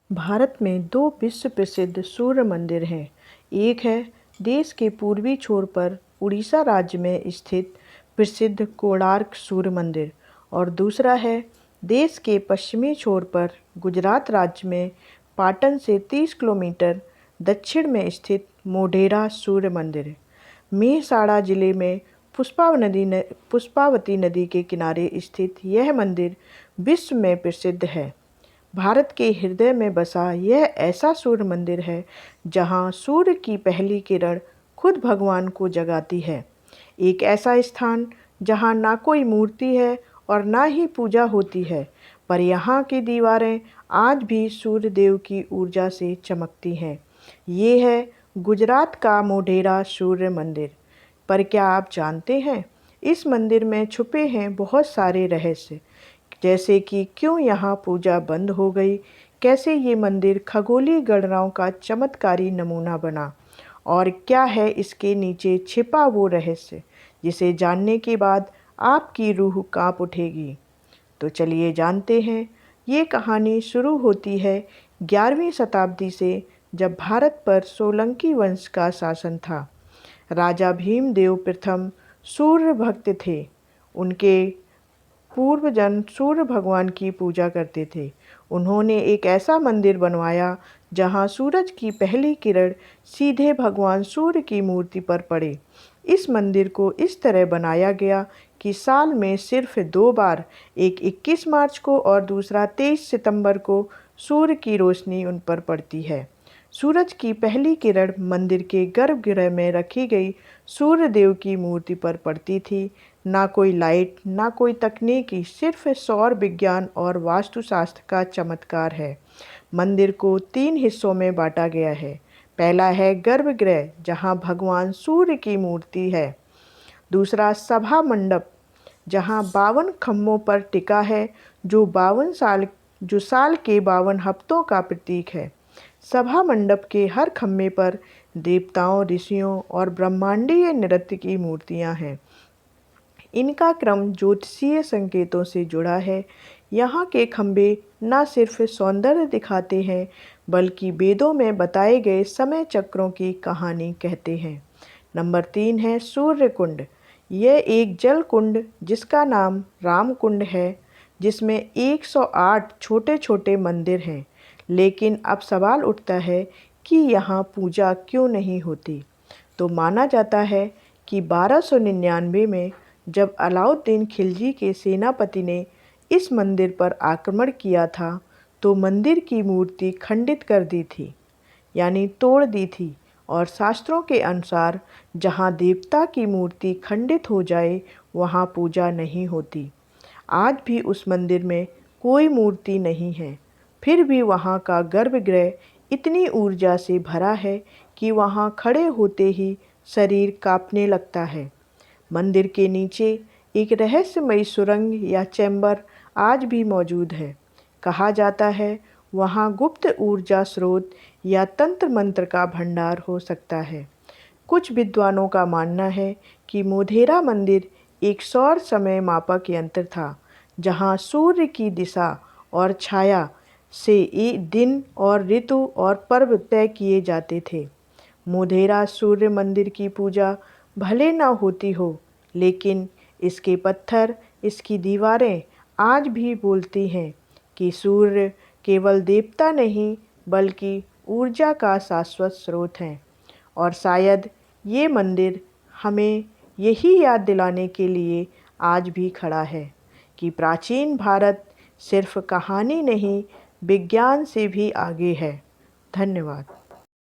भारत में दो विश्व प्रसिद्ध सूर्य मंदिर हैं। एक है देश के पूर्वी छोर पर उड़ीसा राज्य में स्थित प्रसिद्ध कोणार्क सूर्य मंदिर और दूसरा है देश के पश्चिमी छोर पर गुजरात राज्य में पाटन से 30 किलोमीटर दक्षिण में स्थित मोढेरा सूर्य मंदिर। मेहसाणा जिले में पुष्पावती नदी के किनारे स्थित यह मंदिर विश्व में प्रसिद्ध है। भारत के हृदय में बसा यह ऐसा सूर्य मंदिर है जहां सूर्य की पहली किरण खुद भगवान को जगाती है। एक ऐसा स्थान जहां ना कोई मूर्ति है और ना ही पूजा होती है, पर यहाँ की दीवारें आज भी सूर्य देव की ऊर्जा से चमकती हैं। ये है गुजरात का मोढेरा सूर्य मंदिर। पर क्या आप जानते हैं, इस मंदिर में छुपे हैं बहुत सारे रहस्य, जैसे कि क्यों यहाँ पूजा बंद हो गई, कैसे ये मंदिर खगोलीय गणनाओं का चमत्कारी नमूना बना और क्या है इसके नीचे छिपा वो रहस्य जिसे जानने के बाद आपकी रूह कांप उठेगी। तो चलिए जानते हैं। ये कहानी शुरू होती है 11वीं शताब्दी से, जब भारत पर सोलंकी वंश का शासन था। राजा भीमदेव प्रथम सूर्य भक्त थे। उनके पूर्वजन सूर्य भगवान की पूजा करते थे। उन्होंने एक ऐसा मंदिर बनवाया जहां सूरज की पहली किरण सीधे भगवान सूर्य की मूर्ति पर पड़े। इस मंदिर को इस तरह बनाया गया कि साल में सिर्फ 2 बार, एक 21 मार्च को और दूसरा 23 सितंबर को सूर्य की रोशनी उन पर पड़ती है। सूरज की पहली किरण मंदिर के गर्भगृह में रखी गई सूर्य देव की मूर्ति पर पड़ती थी। ना कोई लाइट, ना कोई तकनीकी, सिर्फ सौर विज्ञान और वास्तुशास्त्र का चमत्कार है। मंदिर को 3 हिस्सों में बांटा गया है। पहला है गर्भगृह, जहां भगवान सूर्य की मूर्ति है। दूसरा सभा मंडप, जहां 52 खम्भों पर टिका है, जो साल के 52 हफ्तों का प्रतीक है। सभा मंडप के हर खम्भे पर देवताओं, ऋषियों और ब्रह्मांडीय नृत्य की मूर्तियां हैं। इनका क्रम ज्योतिषीय संकेतों से जुड़ा है। यहाँ के खंभे न सिर्फ सौंदर्य दिखाते हैं, बल्कि वेदों में बताए गए समय चक्रों की कहानी कहते हैं। नंबर 3 है सूर्य कुंड। यह एक जल कुंड जिसका नाम राम कुंड है, जिसमें 108 छोटे छोटे मंदिर हैं। लेकिन अब सवाल उठता है कि यहाँ पूजा क्यों नहीं होती। तो माना जाता है कि 1299 में जब अलाउद्दीन खिलजी के सेनापति ने इस मंदिर पर आक्रमण किया था, तो मंदिर की मूर्ति खंडित कर दी थी, यानी तोड़ दी थी। और शास्त्रों के अनुसार जहाँ देवता की मूर्ति खंडित हो जाए, वहाँ पूजा नहीं होती। आज भी उस मंदिर में कोई मूर्ति नहीं है, फिर भी वहाँ का गर्भगृह इतनी ऊर्जा से भरा है कि वहाँ खड़े होते ही शरीर कांपने लगता है। मंदिर के नीचे एक रहस्यमयी सुरंग या चैम्बर आज भी मौजूद है। कहा जाता है वहाँ गुप्त ऊर्जा स्रोत या तंत्र मंत्र का भंडार हो सकता है। कुछ विद्वानों का मानना है कि मोढेरा मंदिर एक सौर समय मापक यंत्र था, जहाँ सूर्य की दिशा और छाया से दिन और ऋतु और पर्व तय किए जाते थे। मोढेरा सूर्य मंदिर की पूजा भले न होती हो, लेकिन इसके पत्थर, इसकी दीवारें आज भी बोलती हैं कि सूर्य केवल देवता नहीं, बल्कि ऊर्जा का शाश्वत स्रोत है। और शायद ये मंदिर हमें यही याद दिलाने के लिए आज भी खड़ा है कि प्राचीन भारत सिर्फ कहानी नहीं, विज्ञान से भी आगे है। धन्यवाद।